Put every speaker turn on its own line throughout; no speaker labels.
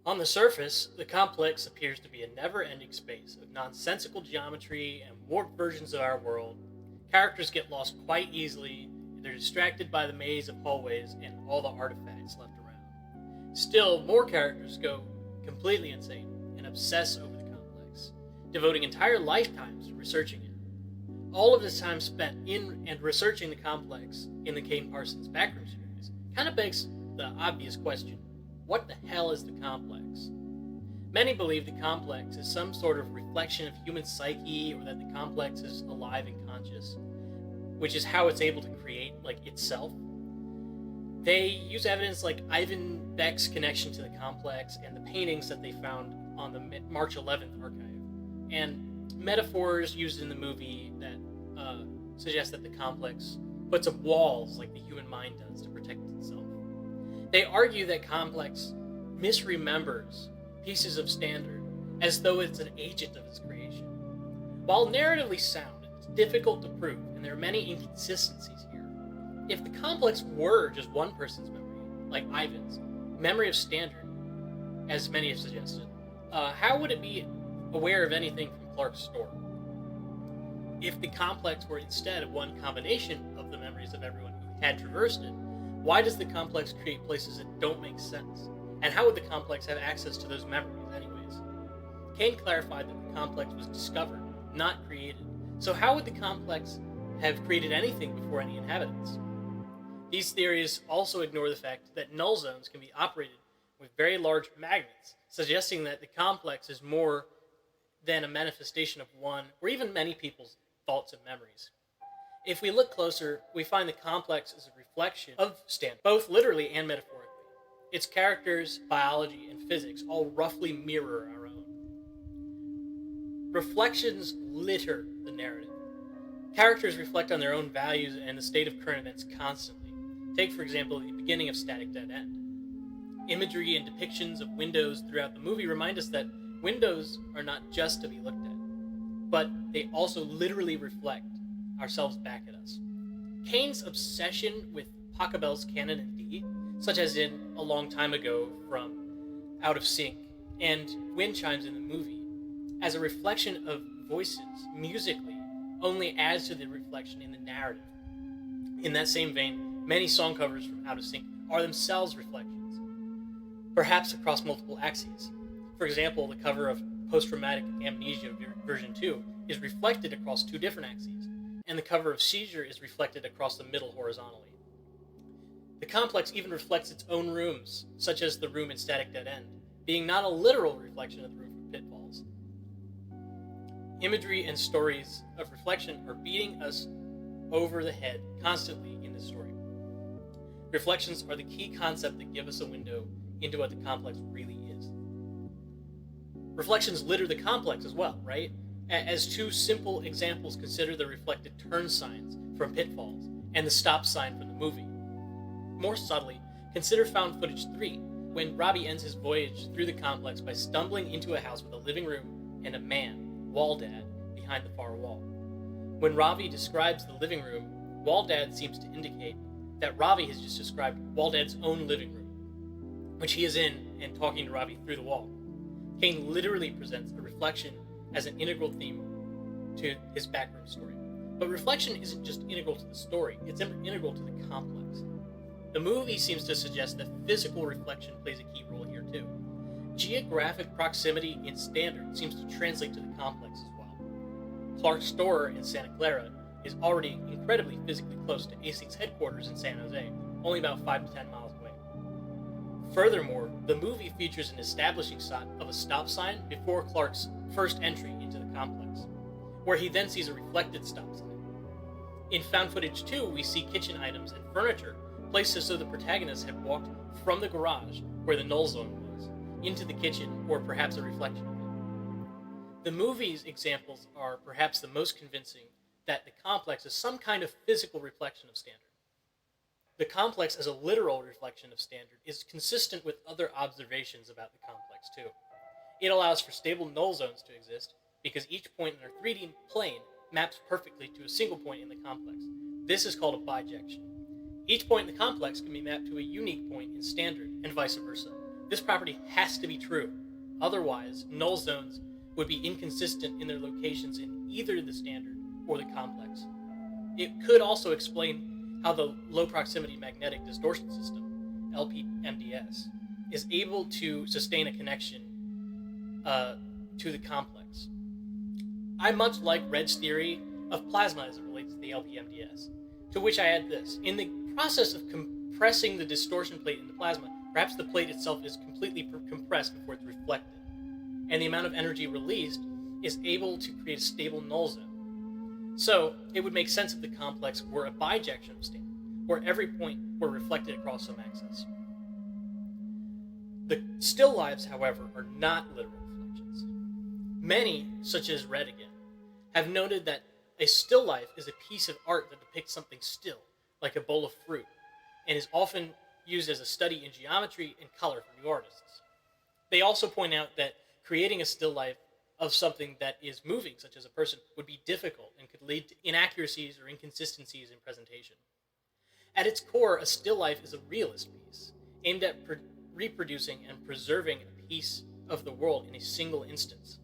On the surface, the complex appears to be a never-ending space of nonsensical geometry and warped versions of our world. Characters get lost quite easily, they're distracted by the maze of hallways and all the artifacts left around. Still, more characters go completely insane and obsess over the complex, devoting entire lifetimes to researching it. All of this time spent in and researching the complex in the Kane Parsons Backrooms series kind of begs the obvious question: what the hell is the complex? Many believe the complex is some sort of reflection of human psyche, or that the complex is alive and conscious, which is how it's able to create, like, itself. They use evidence like Ivan Beck's connection to the complex and the paintings that they found on the March 11th archive, and metaphors used in the movie that suggest that the complex puts up walls like the human mind does to protect itself. They argue that complex misremembers pieces of standard as though it's an agent of its creation. While narratively sound, it's difficult to prove, and there are many inconsistencies here. If the complex were just one person's memory, like Ivan's memory of standard, as many have suggested, how would it be aware of anything from Clark's store? If the complex were instead one combination of the memories of everyone who had traversed it, why does the complex create places that don't make sense? And how would the complex have access to those memories anyways? Kane clarified that the complex was discovered, not created. So how would the complex have created anything before any inhabitants? These theories also ignore the fact that null zones can be operated with very large magnets, suggesting that the complex is more than a manifestation of one or even many people's thoughts and memories. If we look closer, we find the complex is a reflection of standard, both literally and metaphorically. Its characters, biology, and physics all roughly mirror our own. Reflections litter the narrative. Characters reflect on their own values and the state of current events constantly. Take, for example, the beginning of Static Dead End. Imagery and depictions of windows throughout the movie remind us that windows are not just to be looked at, but they also literally reflect ourselves back at us. Kane's obsession with Pachelbel's canon in D, such as in A Long Time Ago from Out of Sync, and wind chimes in the movie, as a reflection of voices musically, only adds to the reflection in the narrative. In that same vein, many song covers from Out of Sync are themselves reflections, perhaps across multiple axes. For example, the cover of Post-Traumatic Amnesia version 2 is reflected across two different axes, and the cover of Seizure is reflected across the middle horizontally. The complex even reflects its own rooms, such as the room in Static Dead End, being not a literal reflection of the room from Pitfalls. Imagery and stories of reflection are beating us over the head constantly in this story. Reflections are the key concept that give us a window into what the complex really is. Reflections litter the complex as well, right? As two simple examples, consider the reflected turn signs from Pitfalls and the stop sign from the movie. More subtly, consider Found Footage 3, when Robbie ends his voyage through the complex by stumbling into a house with a living room and a man, Waldad, behind the far wall. When Ravi describes the living room, Waldad seems to indicate that Ravi has just described Waldad's own living room, which he is in and talking to Ravi through the wall. Kane literally presents a reflection as an integral theme to his background story. But reflection isn't just integral to the story, it's integral to the complex. The movie seems to suggest that physical reflection plays a key role here too. Geographic proximity in standard seems to translate to the complex as well. Clark's store in Santa Clara is already incredibly physically close to ASIC's headquarters in San Jose, only about 5 to 10 miles away. Furthermore, the movie features an establishing shot of a stop sign before Clark's first entry into the complex, where he then sees a reflected stop sign. In Found Footage 2, we see kitchen items and furniture placed as though the protagonist had walked from the garage, where the null zone was, into the kitchen, or perhaps a reflection of it. The movie's examples are perhaps the most convincing that the complex is some kind of physical reflection of standard. The complex as a literal reflection of standard is consistent with other observations about the complex too. It allows for stable null zones to exist because each point in our 3D plane maps perfectly to a single point in the complex. This is called a bijection. Each point in the complex can be mapped to a unique point in standard and vice versa. This property has to be true. Otherwise, null zones would be inconsistent in their locations in either the standard or the complex. It could also explain how the low proximity magnetic distortion system, LPMDS, is able to sustain a connection to the complex. I much like Red's theory of plasma as it relates to the LPMDS, to which I add this. In the process of compressing the distortion plate into plasma, perhaps the plate itself is completely compressed before it's reflected, and the amount of energy released is able to create a stable null zone. So, it would make sense if the complex were a bijection of standard, where every point were reflected across some axis. The still lives, however, are not literal reflections. Many, such as Red again, have noted that a still life is a piece of art that depicts something still, like a bowl of fruit, and is often used as a study in geometry and color for new artists. They also point out that creating a still life of something that is moving, such as a person, would be difficult and could lead to inaccuracies or inconsistencies in presentation. At its core, a still life is a realist piece, aimed at reproducing and preserving a piece of the world in a single instance.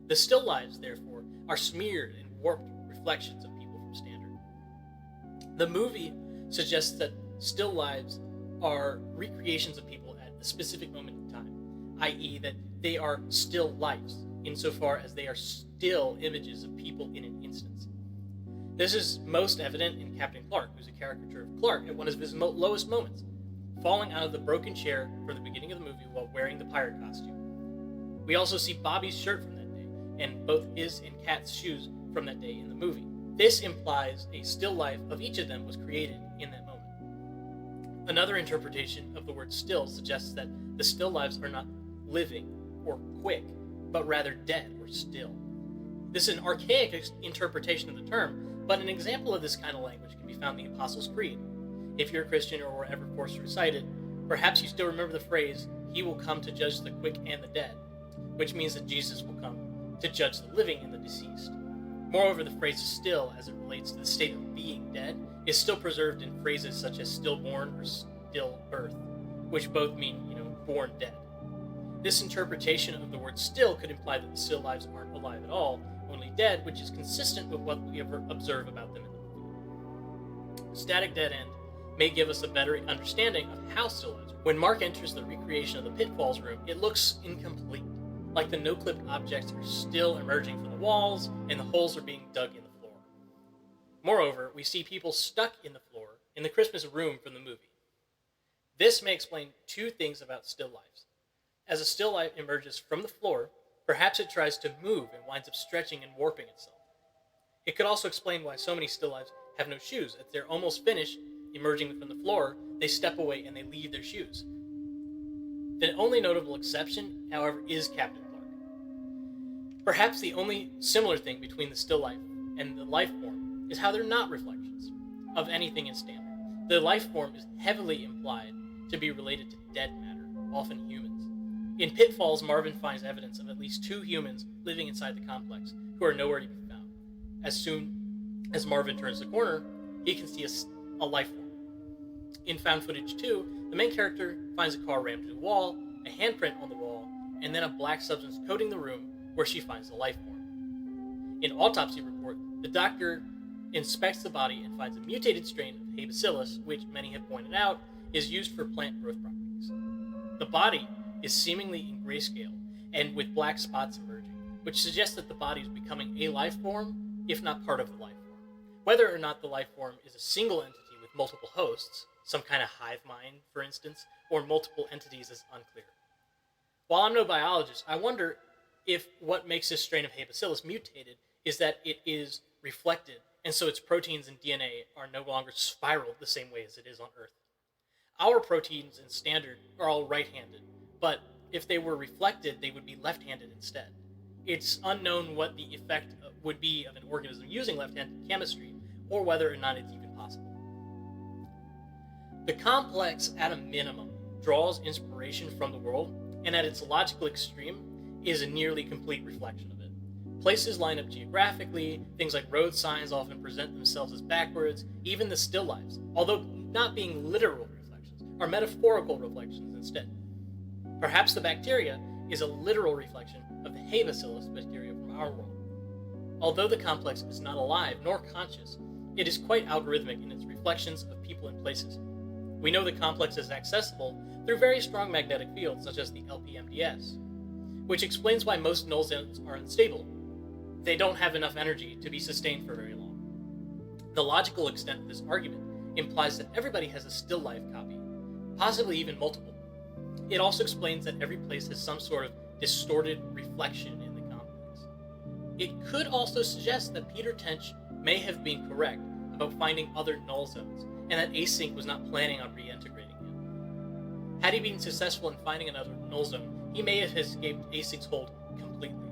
The still lives, therefore, are smeared and warped reflections of people from standard. The movie suggests that still lives are recreations of people at a specific moment in time, i.e. that they are still lives, insofar as they are still images of people in an instance. This is most evident in Captain Clark, who's a caricature of Clark at one of his lowest moments, falling out of the broken chair from the beginning of the movie while wearing the pirate costume. We also see Bobby's shirt from that day, and both his and Kat's shoes from that day in the movie. This implies a still life of each of them was created in that moment. Another interpretation of the word still suggests that the still lives are not living or quick, but rather dead or still. This is an archaic interpretation of the term, but an example of this kind of language can be found in the Apostles' Creed. If you're a Christian or were ever forced to recite it, perhaps you still remember the phrase, "He will come to judge the quick and the dead," which means that Jesus will come to judge the living and the deceased. Moreover, the phrase still, as it relates to the state of being dead, is still preserved in phrases such as stillborn or stillbirth, which both mean, born dead. This interpretation of the word still could imply that the still lives aren't alive at all, only dead, which is consistent with what we observe about them in the movie. Static dead end may give us a better understanding of how still lives are. When Mark enters the recreation of the pitfalls room, it looks incomplete, like the no-clip objects are still emerging from the walls and the holes are being dug in the floor. Moreover, we see people stuck in the floor in the Christmas room from the movie. This may explain two things about still lives. As a still life emerges from the floor, perhaps it tries to move and winds up stretching and warping itself. It could also explain why so many still lives have no shoes. As they're almost finished emerging from the floor, they step away and they leave their shoes. The only notable exception, however, is Captain Clark. Perhaps the only similar thing between the still life and the life form is how they're not reflections of anything in standard. The life form is heavily implied to be related to dead matter, often humans. In Pitfalls, Marvin finds evidence of at least two humans living inside the complex who are nowhere to be found. As soon as Marvin turns the corner, he can see a life form. In Found Footage 2, the main character finds a car rammed into a wall, a handprint on the wall, and then a black substance coating the room where she finds the life form. In Autopsy Report, the doctor inspects the body and finds a mutated strain of Hay bacillus, which many have pointed out is used for plant growth properties. The body is seemingly in grayscale and with black spots emerging, which suggests that the body is becoming a life form, if not part of the life form. Whether or not the life form is a single entity with multiple hosts, some kind of hive mind, for instance, or multiple entities is unclear. While I'm no biologist, I wonder if what makes this strain of Hay bacillus mutated is that it is reflected, and so its proteins and DNA are no longer spiraled the same way as it is on Earth. Our proteins in standard are all right-handed, but if they were reflected, they would be left-handed instead. It's unknown what the effect would be of an organism using left-handed chemistry, or whether or not it's even possible. The complex, at a minimum, draws inspiration from the world, and at its logical extreme, is a nearly complete reflection of it. Places line up geographically, things like road signs often present themselves as backwards, even the still lives, although not being literal reflections, are metaphorical reflections instead. Perhaps the bacteria is a literal reflection of the hay bacillus bacteria from our world. Although the complex is not alive nor conscious, it is quite algorithmic in its reflections of people and places. We know the complex is accessible through very strong magnetic fields such as the LPMDS, which explains why most null zones are unstable. They don't have enough energy to be sustained for very long. The logical extent of this argument implies that everybody has a still life copy, possibly even multiple. It also explains that every place has some sort of distorted reflection in the complex. It could also suggest that Peter Tench may have been correct about finding other null zones, and that Async was not planning on reintegrating him. Had he been successful in finding another null zone, he may have escaped Async's hold completely.